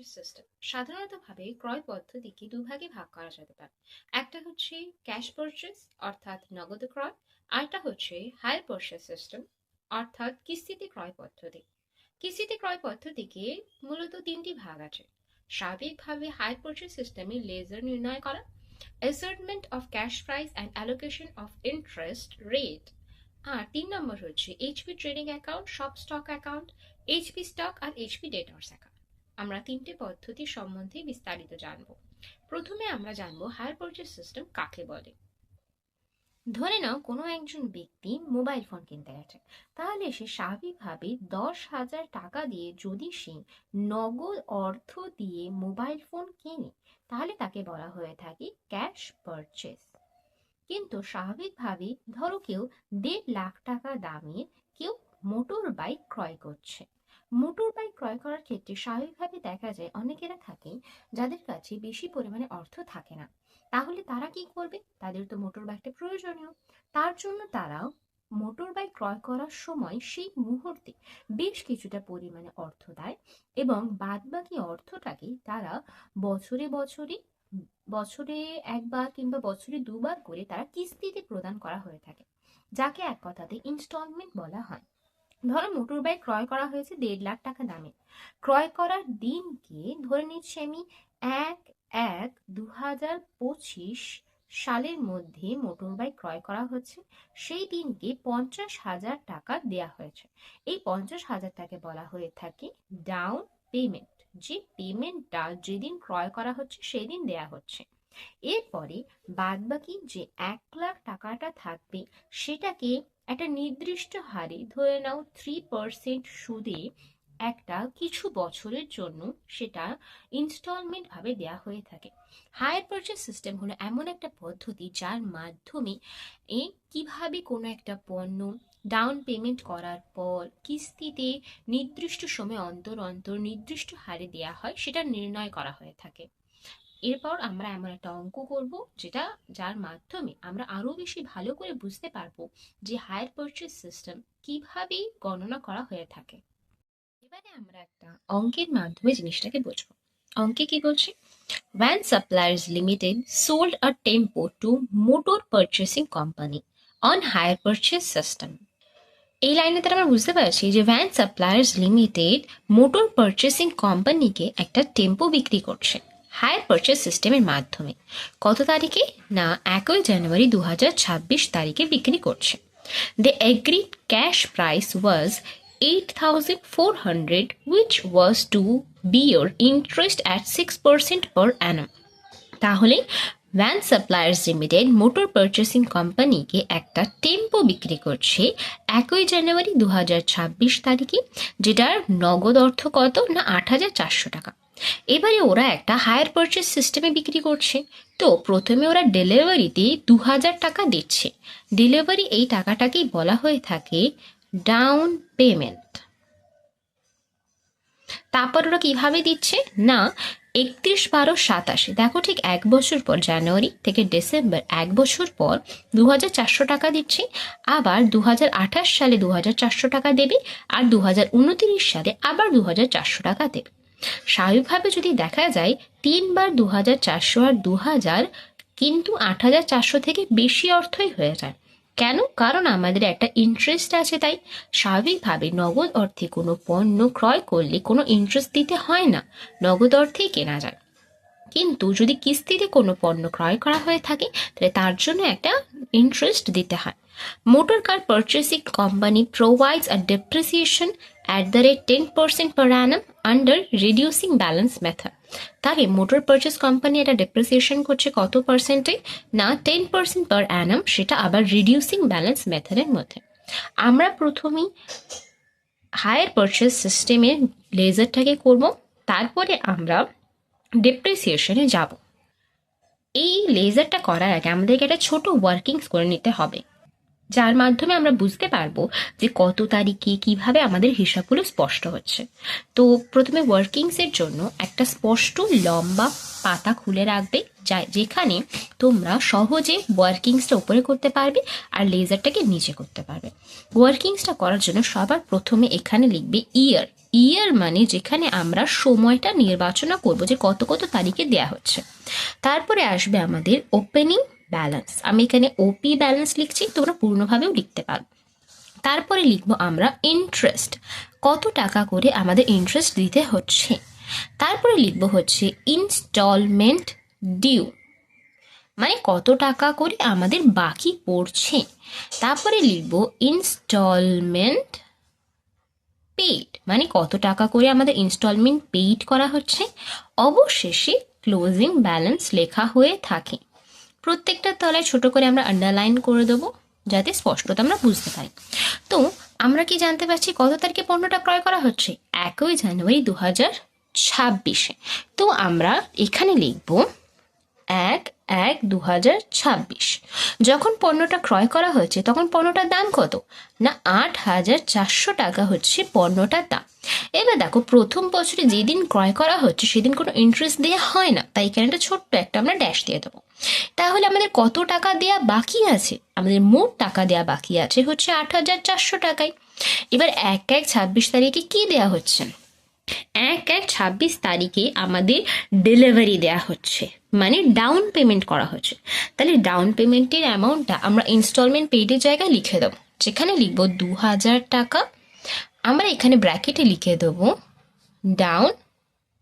Purchase system সাধারণতভাবে ক্রয় পদ্ধতিকে দুভাগে ভাগ করা যেতে পারে। একটা হচ্ছে ক্যাশ পারচেজ অর্থাৎ নগদে ক্রয়, আরেকটা হচ্ছে হায়ার পারচেজ সিস্টেম অর্থাৎ কিস্তিতে ক্রয় পদ্ধতি। কিস্তিতে ক্রয় পদ্ধতিকে মূলত তিনটি ভাগ আছে। স্বাভাবিকভাবে হায়ার পারচেজ সিস্টেমে লেজার নির্ণয় করা, assortment of cash price and allocation of interest rate, আর ৩ নম্বর হচ্ছে এইচপি ট্রেডিং অ্যাকাউন্ট, সব স্টক অ্যাকাউন্ট, এইচপি স্টক আর এইচপি ডেটার্স অ্যাকাউন্ট। আমরা তিনটে পদ্ধতি সম্বন্ধে বিস্তারিত জানব। প্রথমে আমরা জানবো হায়ার পারচেজ সিস্টেম কাকে বলে। ধরে নাও কোনো একজন ব্যক্তি মোবাইল ফোন কিনতে গেছে, তাহলে সে স্বাভাবিকভাবে ১০,০০০ টাকা দিয়ে যদি সে নগদ অর্থ দিয়ে মোবাইল ফোন কেনে, তাহলে তাকে বলা হয়ে থাকে ক্যাশ পারচেজ। কিন্তু স্বাভাবিকভাবেই ধরো কেউ ১.৫ লাখ টাকা দামের কেউ মোটর বাইক ক্রয় করছে। মোটর বাইক ক্রয় করার ক্ষেত্রে স্বাভাবিকভাবে দেখা যায় অনেকেরা থাকে যাদের কাছে বেশি পরিমাণে অর্থ থাকে না। তাহলে তারা কি করবে? তাদের তো মোটর বাইকটা প্রয়োজনীয়। তার জন্য তারা মোটর বাইক ক্রয় করার সময় সেই মুহূর্তে বেশ কিছুটা পরিমাণে অর্থ দেয় এবং বাদবাকি অর্থটাকে তারা বছরে বছরে বছরে একবার কিংবা বছরে দুবার করে তারা কিস্তিতে প্রদান করা হয়ে থাকে, যাকে এক কথাতে ইনস্টলমেন্ট বলা হয়। ধরো মোটর বাইক ক্রয় করা হয়েছে ১.৫ লাখ টাকা দামে। ক্রয় করার দিনকে ধরে নিচ্ছি আমি ১/১/২০২৫ সালের মধ্যে মোটর বাইক ক্রয় করা হচ্ছে। সেই দিনকে ৫০,০০০ টাকা দেয়া হয়েছে। এই ৫০,০০০ টাকা বলা হয়ে থাকে ডাউন পেমেন্ট। যে পেমেন্টটা যেদিন ক্রয় করা হচ্ছে সেই দিন দেয়া হচ্ছে। এরপরে বাদবাকি যে ১ লাখ টাকাটা থাকবে সেটাকে একটা নির্দিষ্ট হারে, ধরে নাও 3% সুদে একটা কিছু বছরের জন্য সেটা ইনস্টলমেন্ট ভাবে দেয়া হয়ে থাকে। হায়ার পারচেজ সিস্টেম হলো এমন একটা পদ্ধতি যার মাধ্যমে কিভাবে কোনো একটা পণ্য ডাউন পেমেন্ট করার পর কিস্তিতে নির্দিষ্ট সময় অন্তর অন্তর নির্দিষ্ট হারে দেয়া হয় সেটা নির্ণয় করা হয়ে থাকে। এরপর আমরা এমন একটা অঙ্ক করব যার মাধ্যমে আমরা আরো বেশি ভালো করে বুঝতে পারবো যে হায়ার পারচেজ সিস্টেম কিভাবে গণনা করা হয়ে থাকে। এবারে আমরা একটা অঙ্কের মাধ্যমে জিনিসটাকে বুঝবো। অঙ্কে কি বলছে? Van Suppliers Limited sold a tempo to Motor Purchasing Company on hire purchase system. এই লাইনে তারা আমরা বুঝতে পারছি যে van suppliers limited motor purchasing কোম্পানিকে একটা টেম্পো বিক্রি করছে হায়ার পারচেস সিস্টেমের মাধ্যমে। কত তারিখে? না, ১ জানুয়ারি ২০২৬ তারিখে বিক্রি করছে। The agreed cash price was 8,400 which was to bear interest at 6% per annum. তাহলে van suppliers limited motor purchasing কোম্পানিকে একটা টেম্পো বিক্রি করছে ১ জানুয়ারি ২০২৬ তারিখে, যেটার নগদ অর্থ কত? না ৮,৪০০ টাকা। এবারে ওরা একটা হায়ার পারচেস সিস্টেমে বিক্রি করছে। তো প্রথমে ওরা ডেলিভারিতে ২,০০০ টাকা দিচ্ছে। ডেলিভারি এই টাকাটাকেই বলা হয়ে থাকে ডাউন পেমেন্ট। তারপর ওরা কিভাবে দিচ্ছে? না, ৩১/১২/৮৭, দেখো ঠিক ১ বছর পর, জানুয়ারি থেকে ডিসেম্বর ১ বছর পর ২,৪০০ টাকা দিচ্ছে। আবার ২০২৮ সালে ২,৪০০ টাকা দেবে, আর ২০২৯ সালে আবার ২,৪০০ টাকা দেবে। স্বাভাবিকভাবে যদি দেখা যায় ৩ বার ২,৪০০ আর ২,০০০, কিন্তু ৮,৪০০ থেকে বেশি অর্থই হয়ে যায়। কেন? কারণ আমাদের একটা ইন্টারেস্ট আছে। তাই স্বাভাবিকভাবে নগদ অর্থে কোনো পণ্য ক্রয় করলে কোনো ইন্টারেস্ট দিতে হয় না, নগদ অর্থেই কেনা যায়। কিন্তু যদি কিস্তিতে কোনো পণ্য ক্রয় করা হয়ে থাকে তাহলে তার জন্য একটা ইন্টারেস্ট দিতে হয়। Motor car purchasing company provides a depreciation at the rate 10% per annum under reducing balance method. তাহলে মোটর পারচেস কোম্পানি এটা ডেপ্রিসিয়েশন করছে কত পার্সেন্টে? না 10% পার অ্যানাম, সেটা আবার রিডিউসিং ব্যালেন্স মেথডের মধ্যে। আমরা প্রথমেই হায়ার পারচেস সিস্টেমের লেজারটাকে করব, তারপরে আমরা ডেপ্রিসিয়েশনে যাব। এই লেজারটা করার আগে আমাদেরকে একটা ছোট ওয়ার্কিংস করে নিতে হবে, যার মাধ্যমে আমরা বুঝতে পারবো যে কত তারিখে কিভাবে আমাদের হিসাবগুলো স্পষ্ট হচ্ছে। তো প্রথমে ওয়ার্কিংসের জন্য একটা স্পষ্ট লম্বা পাতা খুলে রাখবে, যেখানে তোমরা সহজে ওয়ার্কিংসটা উপরে করতে পারবে আর লেজারটাকে নিচে করতে পারবে। ওয়ার্কিংসটা করার জন্য সবার প্রথমে এখানে লিখবে ইয়ার। ইয়ার মানে যেখানে আমরা সময়টা নির্বাচন করব যে কত কত তারিখে দেয়া হচ্ছে। তারপরে আসবে আমাদের ওপেনিং ব্যালেন্স। আমি এখানে ওপি ব্যালেন্স লিখছি, তোমরা পূর্ণভাবেও লিখতে পারো। তারপরে লিখবো আমরা ইন্টারেস্ট, কত টাকা করে আমাদের ইন্টারেস্ট দিতে হচ্ছে। তারপরে লিখবো হচ্ছে ইনস্টলমেন্ট ডিউ, মানে কত টাকা করে আমাদের বাকি পড়ছে। তারপরে লিখবো ইনস্টলমেন্ট পেইড, মানে কত টাকা করে আমাদের ইনস্টলমেন্ট পেইড করা হচ্ছে। অবশেষে ক্লোজিং ব্যালেন্স লেখা হয়ে থাকে। প্রত্যেকটা তলায় ছোট করে আমরা আন্ডারলাইন করে দেবো যাতে স্পষ্টতা আমরা বুঝতে পারি। তো আমরা কি জানতে পারছি কত তারিখে পণ্যটা ক্রয় করা হচ্ছে? 1 জানুয়ারি 2026। তো আমরা এখানে লিখব 1/1/2026। যখন পণ্যটা ক্রয় করা হয়েছে তখন পণ্যটার দাম কত? না 8,400 টাকা হচ্ছে পণ্যটার দাম। এবার দেখো, প্রথম বছরে যেদিন ক্রয় করা হচ্ছে সেদিন কোনো ইন্টারেস্ট দেওয়া হয় না, তাই এখানে একটা ছোট্ট একটা আমরা ড্যাশ দিয়ে দেবো। তাহলে আমাদের কত টাকা দেয়া বাকি আছে? আমাদের মোট টাকা দেয়া বাকি আছে হচ্ছে 8,400 টাকায়। এবার 1/1/26 তারিখে কি দেয়া হচ্ছে? 1/1/26 তারিখে আমাদের ডেলিভারি দেয়া হচ্ছে, মানে ডাউন পেমেন্ট করা হচ্ছে। তাহলে ডাউন পেমেন্টের অ্যামাউন্টটা আমরা ইনস্টলমেন্ট পেইডের জায়গায় লিখে দেবো, যেখানে লিখব 2,000 টাকা। আমরা এখানে ব্র্যাকেটে লিখে দেবো ডাউন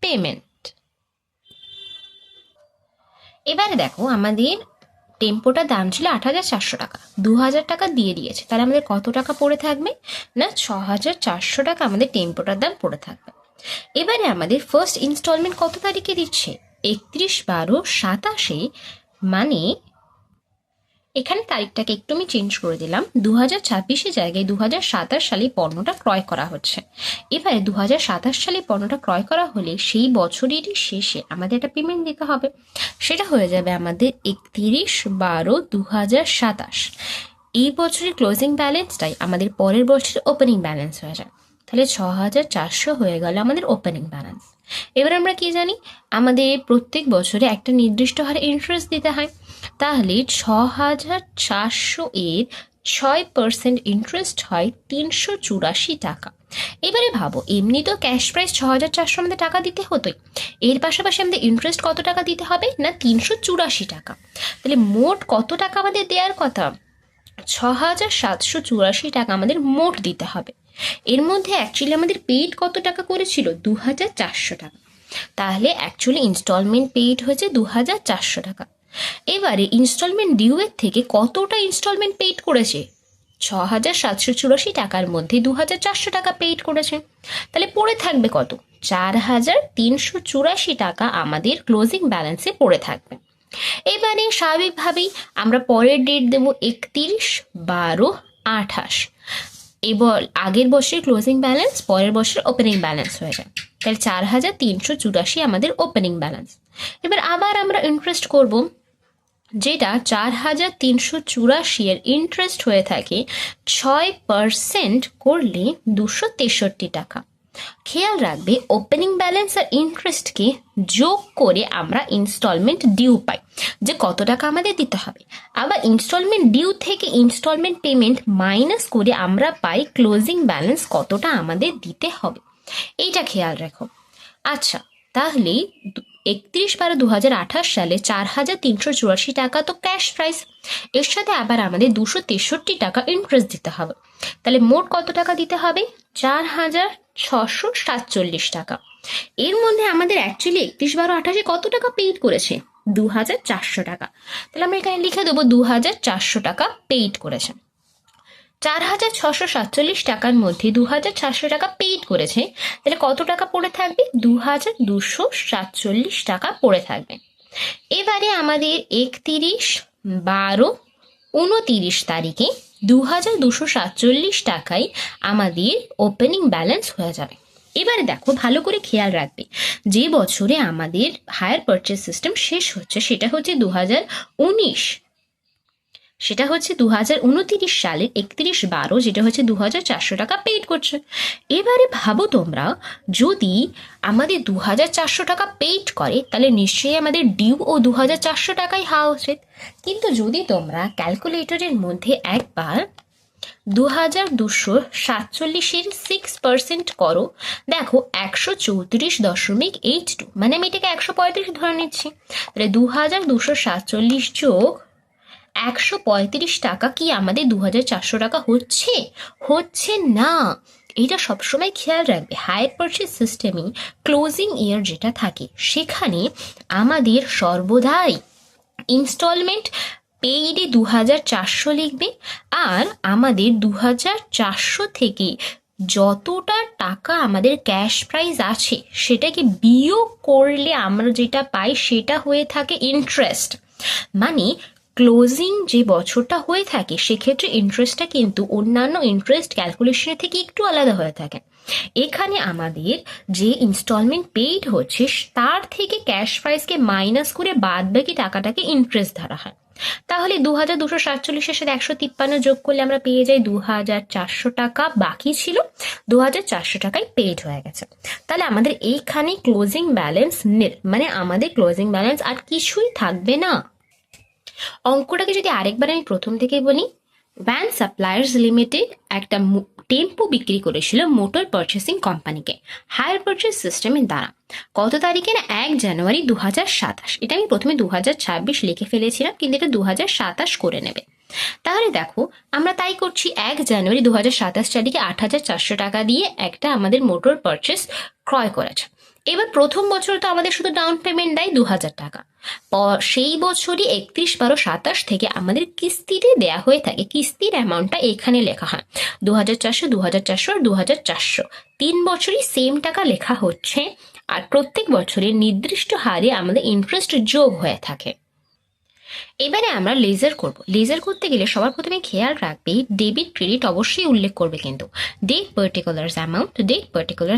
পেমেন্ট। এবারে দেখো, আমাদের টেম্পোটার দাম ছিল 8,400 টাকা, 2,000 টাকা দিয়ে দিয়েছে, তাহলে আমাদের কত টাকা পড়ে থাকবে? না 6,400 টাকা আমাদের টেম্পোটার দাম পড়ে থাকবে। এবারে আমাদের ফার্স্ট ইনস্টলমেন্ট কত তারিখে দিচ্ছে? 31/12/27, মানে এখানে তারিখটাকে একটু আমি চেঞ্জ করে দিলাম, 2026 জায়গায় 2027 সালে পণ্যটা ক্রয় করা হচ্ছে। এবারে 2027 সালে পণ্যটা ক্রয় করা হলে সেই বছরেরই শেষে আমাদের একটা পেমেন্ট দিতে হবে, সেটা হয়ে যাবে আমাদের 31/12/2027। এই বছরের ক্লোজিং ব্যালেন্সটাই আমাদের পরের বছরের ওপেনিং ব্যালেন্স হয়ে যায়। তাহলে 6,400 হয়ে গেল আমাদের ওপেনিং ব্যালেন্স। এবার আমরা কি জানি, আমাদের প্রত্যেক বছরে একটা নির্দিষ্ট হারে ইন্টারেস্ট দিতে হয়। তাহলে 6,400 এর 6% ইন্টারেস্ট হয় 384 টাকা। এবারে ভাবো, এমনি তো ক্যাশ প্রাইস 6,400 আমাদের টাকা দিতে হতোই, এর পাশাপাশি আমাদের ইন্টারেস্ট কত টাকা দিতে হবে? না 384 টাকা। তাহলে মোট কত টাকা আমাদের দেওয়ার কথা? 6,784 টাকা আমাদের মোট দিতে হবে। এর মধ্যে অ্যাকচুয়ালি আমাদের পেইড কত টাকা করেছিল? 2,400 টাকা। তাহলে অ্যাকচুয়ালি ইনস্টলমেন্ট পেইড হয়েছে 2,400 টাকা। এবারে ইনস্টলমেন্ট ডিউ এর থেকে কতটা ইনস্টলমেন্ট পেইড করেছে? 6,784 টাকার মধ্যে 2,400 টাকা পেইড করেছে। তাহলে পড়ে থাকবে কত? 4,384 টাকা আমাদের ক্লোজিং ব্যালেন্সে পড়ে থাকবে। এবারে স্বাভাবিকভাবেই আমরা পরের ডেট দেবো 31/12/28। এবার আগের বছরের ক্লোজিং ব্যালেন্স পরের বছরের ওপেনিং ব্যালেন্স হয়ে যায়। তাহলে 4,384 আমাদের ওপেনিং ব্যালেন্স। এবার আবার আমরা ইন্টারেস্ট করব, যেটা 4,384 এর ইন্টারেস্ট হয়ে থাকে 6% করলে 263 টাকা। খেয়াল রাখবে, ওপেনিং ব্যালেন্স আর ইন্টারেস্টকে যোগ করে আমরা ইনস্টলমেন্ট ডিউ পাই, যে কত টাকা আমাদের দিতে হবে। আবার ইনস্টলমেন্ট ডিউ থেকে ইনস্টলমেন্ট পেমেন্ট মাইনাস করে আমরা পাই ক্লোজিং ব্যালেন্স কতটা আমাদের দিতে হবে। এইটা খেয়াল রাখো। আচ্ছা, তাহলে 31/12/2028 সালে 4,384 টাকা তো ক্যাশ প্রাইস, এর সাথে আবার আমাদের 263 টাকা ইন্টারেস্ট দিতে হবে। তাহলে মোট কত টাকা দিতে হবে? 4,647 টাকা। এর মধ্যে আমাদের অ্যাকচুয়ালি 31/12/28 কত টাকা পেইড করেছে? 2,400 টাকা। তাহলে আমরা এখানে লিখে দেবো 2,400 টাকা পেইড করেছে। 4,647 টাকার মধ্যে 2,400 টাকা পেইড করেছে, তাহলে কত টাকা পড়ে থাকবে? 2,247 টাকা পড়ে থাকবে। এবারে আমাদের 31/12/29 তারিখে 2,247 টাকায় আমাদের ওপেনিং ব্যালেন্স হয়ে যাবে। এবারে দেখো, ভালো করে খেয়াল রাখবে, যে বছরে আমাদের হায়ার পারচেজ সিস্টেম শেষ হচ্ছে সেটা হচ্ছে 2019, সেটা হচ্ছে 2029 সালের 31/12, যেটা হচ্ছে 2,400 টাকা পেইড করছে। এবারে ভাবো তোমরা, যদি আমাদের 2,400 টাকা পেইড করে তাহলে নিশ্চয়ই আমাদের ডিউ ও 2,400 টাকাই হওয়া উচিত। কিন্তু যদি তোমরা ক্যালকুলেটরের মধ্যে একবার 2247-এর 6% করো, দেখো 134.82, মানে আমি এটাকে 135 ধরে নিচ্ছি। তাহলে 2247 যোগ 135 টাকা কি আমাদের 2400 টাকা হচ্ছে? হচ্ছে না। এটা সবসময় খেয়াল রাখবে, হায়ার পারচেজ সিস্টেমে ক্লোজিং ইয়ার যেটা থাকে সেখানে আমাদের সর্বদাই ইনস্টলমেন্ট পেইডে 2400 লিখবে, আর আমাদের 2400 থেকে যতটা টাকা আমাদের ক্যাশ প্রাইস আছে সেটাকে বিয়োগ করলে আমরা যেটা পাই সেটা হয়ে থাকে ইন্টারেস্ট। মানে ক্লোজিং যে বছরটা হয়ে থাকে সেক্ষেত্রে ইন্টারেস্টটা কিন্তু অন্যান্য ইন্টারেস্ট ক্যালকুলেশনের থেকে একটু আলাদা হয়ে থাকে। এখানে আমাদের যে ইনস্টলমেন্ট পেইড হচ্ছে তার থেকে ক্যাশ প্রাইসকে মাইনাস করে বাদ বাকি টাকাটাকে ইন্টারেস্ট ধরা হয়। তাহলে 2247-এর সাথে 153 যোগ করলে আমরা পেয়ে যাই 2400 টাকা, বাকি ছিল 2400 টাকায় পেইড হয়ে গেছে। তাহলে আমাদের এইখানে ক্লোজিং ব্যালেন্স নিল, মানে আমাদের ক্লোজিং ব্যালেন্স আর কিছুই থাকবে না। অঙ্কটাকে যদি আরেকবার আমি প্রথম থেকে বলি, ভ্যান সাপ্লায়ার্স লিমিটেড একটা টেম্পো বিক্রি করেছিল মোটর পারচেসিং কোম্পানিকে হায়ার পারচেস সিস্টেমের দ্বারা। কত তারিখে? না 1 জানুয়ারি 2027। এটা আমি প্রথমে 2026 লিখে ফেলেছিলাম, কিন্তু এটা 2027 করে নেবে। তাহলে দেখো আমরা তাই করছি, 1 জানুয়ারি 2027 তারিখে 8,400 টাকা দিয়ে একটা আমাদের মোটর পারচেস ক্রয় করেছে। এবার প্রথম বছর তো আমাদের শুধু ডাউন পেমেন্ট দেয় 2000 টাকা, সেই বছরই 31/12/27 থেকে আমাদের কিস্তিতে দেয়া হয়ে থাকে। কিস্তির অ্যামাউন্টটা এখানে লেখা হয় 2400, 2400 আর 2400, 3 বছরই সেম টাকা লেখা হচ্ছে, আর প্রত্যেক বছরের নির্দিষ্ট হারে আমাদের ইন্টারেস্ট যোগ হয়ে থাকে। এবারে আমরা লেজার করব। লেজার করতে গেলে সবার প্রথমে খেয়াল রাখবে ডেবিট ক্রেডিট অবশ্যই উল্লেখ করবে, কিন্তু ডেট পার্টিকুলার্স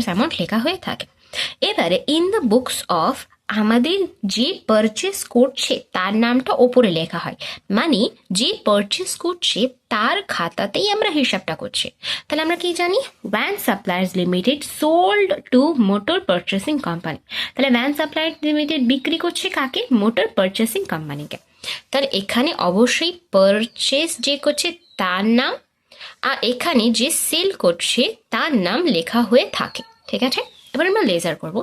অ্যামাউন্ট লেখা হয়ে থাকে। এবারে ইন দ্য বুকস অফ আমাদের যে পারচেস করছে তার নামটা ওপরে লেখা হয়, মানে যে পারচেস করছে তার খাতাতেই আমরা হিসাবটা করছি। তাহলে আমরা কি জানি, van suppliers limited sold to motor purchasing company. তাহলে ভ্যান সাপ্লায়ার্স লিমিটেড বিক্রি করছে কাকে? মোটর পারচেসিং কোম্পানিকে। তাহলে এখানে অবশ্যই পারচেস যে করছে তার নাম, আর এখানে যে সেল করছে তার নাম লেখা হয়ে থাকে। ঠিক আছে, এবার আমরা লেজার করব।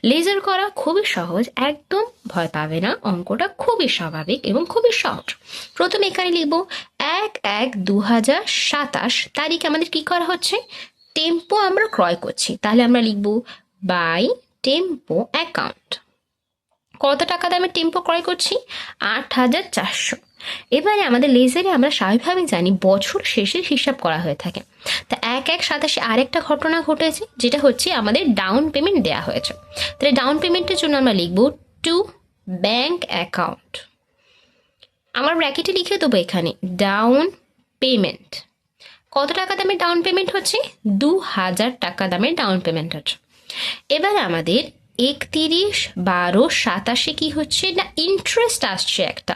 লেজার করা খুবই সহজ, একদম ভয় পাবে না, অঙ্কটা খুবই স্বাভাবিক এবং খুবই সহজ। প্রথমে এখানে লিখব 1/1/2027 তারিখ আমাদের কি করা হচ্ছে? টেম্পো আমরা ক্রয় করছি, তাহলে আমরা লিখব বাই টেম্পো অ্যাকাউন্ট। কত টাকা দামে টেম্পো ক্রয় করছি? 8,400। এবারে আমাদের লেজারে আমরা স্বাভাবিকভাবে জানি বছর শেষের হিসাব করা হয়ে থাকে। তা 1/1/27 আরেকটা ঘটনা ঘটেছে, যেটা হচ্ছে আমাদের ডাউন পেমেন্ট দেওয়া হয়েছে। তাহলে ডাউন পেমেন্টের জন্য আমরা লিখব টু ব্যাংক অ্যাকাউন্ট। আমার ব্র্যাকেটে লিখে দেবো এখানে ডাউন পেমেন্ট। কত টাকা দামের ডাউন পেমেন্ট হচ্ছে? 2,000 টাকা দামের ডাউন পেমেন্ট হচ্ছে। এবার আমাদের 31/12/27 কি হচ্ছে না ইন্টারেস্ট আসছে একটা,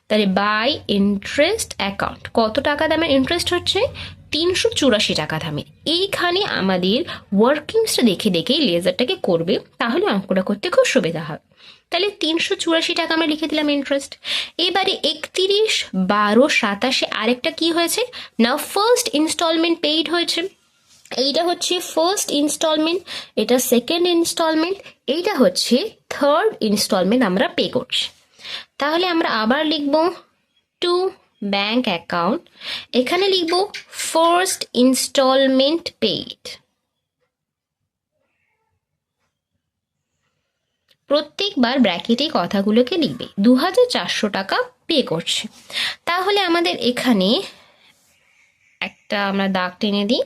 তাহলে বাই ইন্টারেস্ট অ্যাকাউন্ট। কত টাকা দামের ইন্টারেস্ট হচ্ছে? 384 টাকা দামের। এইখানে আমাদের ওয়ার্কিংসটা দেখে দেখেই লেজারটাকে করবে, তাহলে অঙ্কটা করতে খুব সুবিধা হবে। তাহলে 384 টাকা আমরা লিখে দিলাম ইন্টারেস্ট। এবারে 31/12/27 আরেকটা কি হয়েছে না ফার্স্ট ইনস্টলমেন্ট পেইড হয়েছে। এইটা হচ্ছে ফার্স্ট ইনস্টলমেন্ট, এটা সেকেন্ড ইনস্টলমেন্ট, এইটা হচ্ছে থার্ড ইনস্টলমেন্ট আমরা পে করছি। তাহলে আমরা আবার লিখব টু ব্যাংক অ্যাকাউন্ট, এখানে লিখব ফার্স্ট ইনস্টলমেন্ট পেইড। প্রত্যেকবার ব্র্যাকেটে কথাগুলোকে লিখবে 2,400 টাকা পে করছে। তাহলে আমাদের এখানে একটা আমরা দাগ টেনে দিই,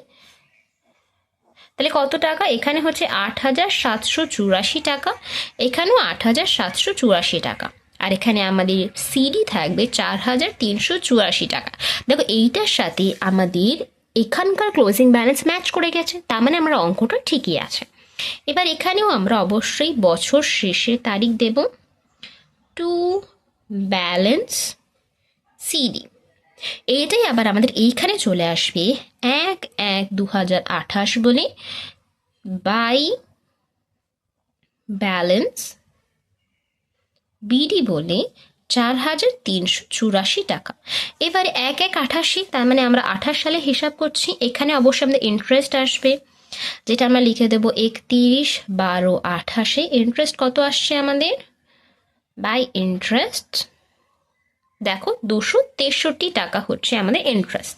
তাহলে কত টাকা? এখানে হচ্ছে 8,784 টাকা, এখানেও 8,784 টাকা, আর এখানে আমাদের সিডি থাকবে 4,384 টাকা। দেখো এইটার সাথে আমাদের এখানকার ক্লোজিং ব্যালেন্স ম্যাচ করে গেছে, তার মানে আমরা অঙ্কটা ঠিকই আছে। এবার এখানেও আমরা অবশ্যই বছর শেষের তারিখ দেব, টু ব্যালেন্স সিডি। এইটাই আবার আমাদের এইখানে চলে আসবে 1/1/2028 বলে বাই ব্যালেন্স বিডি বলে 4,384 টাকা। এবারে 1/1/88, তার মানে আমরা 28 সালে হিসাব করছি। এখানে অবশ্যই আমাদের ইন্টারেস্ট আসবে, যেটা আমরা লিখে দেবো 31/12/28। ইন্টারেস্ট কত আসছে আমাদের? বাই ইন্টারেস্ট দেখো 263 টাকা হচ্ছে আমাদের ইন্টারেস্ট।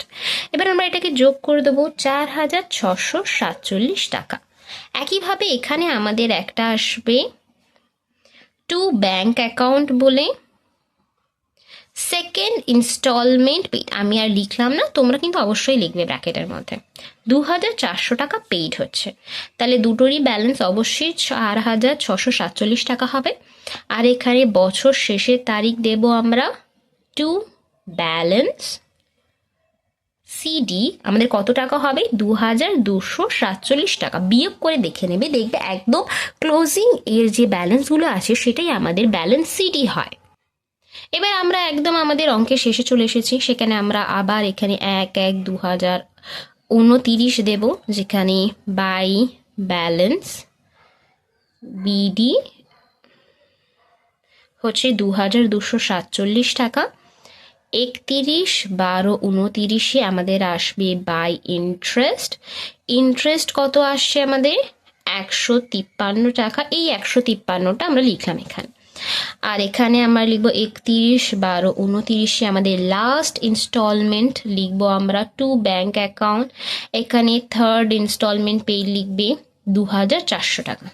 এবার আমরা এটাকে যোগ করে দেবো 4,647 টাকা। একইভাবে এখানে আমাদের একটা আসবে টু ব্যাংক অ্যাকাউন্ট বলে সেকেন্ড ইনস্টলমেন্ট পেড। আমি আর লিখলাম না, তোমরা কিন্তু অবশ্যই লিখবে ব্র্যাকেটের মধ্যে। 2,400 টাকা পেইড হচ্ছে, তাহলে দুটোরই ব্যালেন্স অবশ্যই 4,647 টাকা হবে। আর এখানে বছর শেষের তারিখ দেব আমরা টু ব্যালেন্স সিডি, আমাদের কত টাকা হবে? 2,247 টাকা। বিয়োগ করে দেখে নেবে, দেখবে একদম ক্লোজিং এর যে ব্যালেন্সগুলো আছে সেটাই আমাদের ব্যালেন্স সিডি হয়। এবার আমরা একদম আমাদের অঙ্কের শেষে চলে এসেছি। সেখানে আমরা আবার এখানে 1/1/2029 দেব, যেখানে বাই ব্যালেন্স বিডি হচ্ছে 2,247 টাকা। 31/12/29 আমাদের আসবে বাই ইন্টারেস্ট। ইন্টারেস্ট কত আসছে আমাদের? 153 টাকা। এই 153টা আমরা লিখলাম এখানে। আর এখানে আমরা লিখবো 31/12/29 আমাদের লাস্ট ইনস্টলমেন্ট লিখবো আমরা টু ব্যাংক অ্যাকাউন্ট। এখানে থার্ড ইনস্টলমেন্ট পে লিখবে 2,400 টাকা।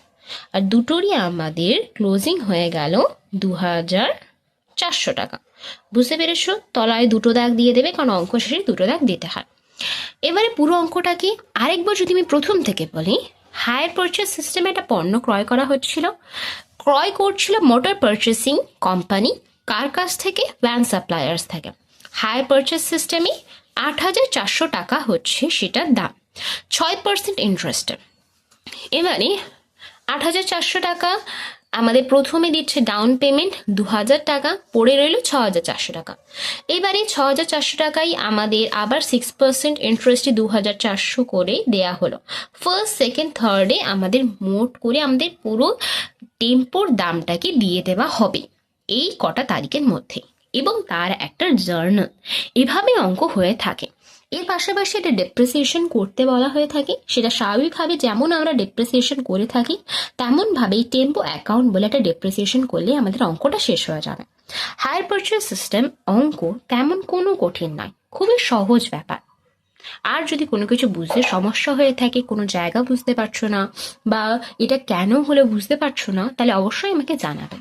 আর দুটোরই আমাদের ক্লোজিং হয়ে গেল 2,400 টাকা। বুঝতে পেরেছো? তলায় দুটো দাগ দিয়ে দেবে, কারণ অঙ্ক শেষে দুটো দাগ দিতে হয়। এবারে পুরো অঙ্কটাকে আরেকবার যদি আমি প্রথম থেকে বলি, হায়ার পারচেস সিস্টেমে একটা পণ্য ক্রয় করা হচ্ছিল। ক্রয় করছিল মোটর পারচেসিং কোম্পানি। কার কাছ থেকে? ভ্যান সাপ্লায়ার্স থেকে। হায়ার পারচেস সিস্টেমে 8,400 টাকা হচ্ছে সেটার দাম, 6% ইন্টারেস্টের। এবারে 8,400 টাকা আমাদের প্রথমে দিচ্ছে ডাউন পেমেন্ট 2,000 টাকা, পড়ে রইল 6,400 টাকা। এবারে 6,400 টাকাই আমাদের আবার 6% ইন্টারেস্টে 2,400 করে দেয়া হলো। ফার্স্ট সেকেন্ড থার্ডে আমাদের মোট করে আমাদের পুরো টেম্পোর দামটাকে দিয়ে দেওয়া হবে এই কটা তারিখের মধ্যে, এবং তার একটা জার্নাল। এভাবে অঙ্ক হয়ে থাকে। এর পাশাপাশি এটা ডেপ্রিসিয়েশন করতে বলা হয়ে থাকে। সেটা স্বাভাবিকভাবে যেমন আমরা ডেপ্রিসিয়েশন করে থাকি তেমনভাবেই টেম্পো অ্যাকাউন্ট বলে একটা ডেপ্রিসিয়েশন করলে আমাদের অঙ্কটা শেষ হয়ে যাবে। হায়ার পারচেস সিস্টেম অঙ্ক তেমন কোনো কঠিন নয়, খুবই সহজ ব্যাপার। আর যদি কোনো কিছু বুঝতে সমস্যা হয়ে থাকে, কোনো জায়গা বুঝতে পারছো না, বা এটা কেন হলে বুঝতে পারছো না, তাহলে অবশ্যই আমাকে জানাবে।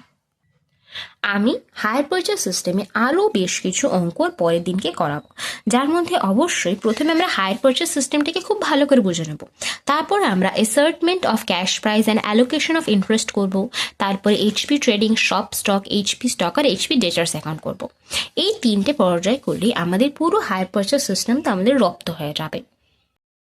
আমি হায়ার পারচেস সিস্টেমে আরও বেশ কিছু অঙ্ক পরের দিনকে করাবো, যার মধ্যে অবশ্যই প্রথমে আমরা হায়ার পারচেস সিস্টেমটাকে খুব ভালো করে বুঝে নেব। তারপর আমরা assortment of cash price and allocation of interest করব। তারপরে HP trading shop stock, HP stock আর এইচপি ডেটার্স অ্যাকাউন্ট করব। এই 3টে পর্যায় করলে আমাদের পুরো হায়ার পারচেস সিস্টেমটা আমাদের রপ্ত হয়ে যাবে।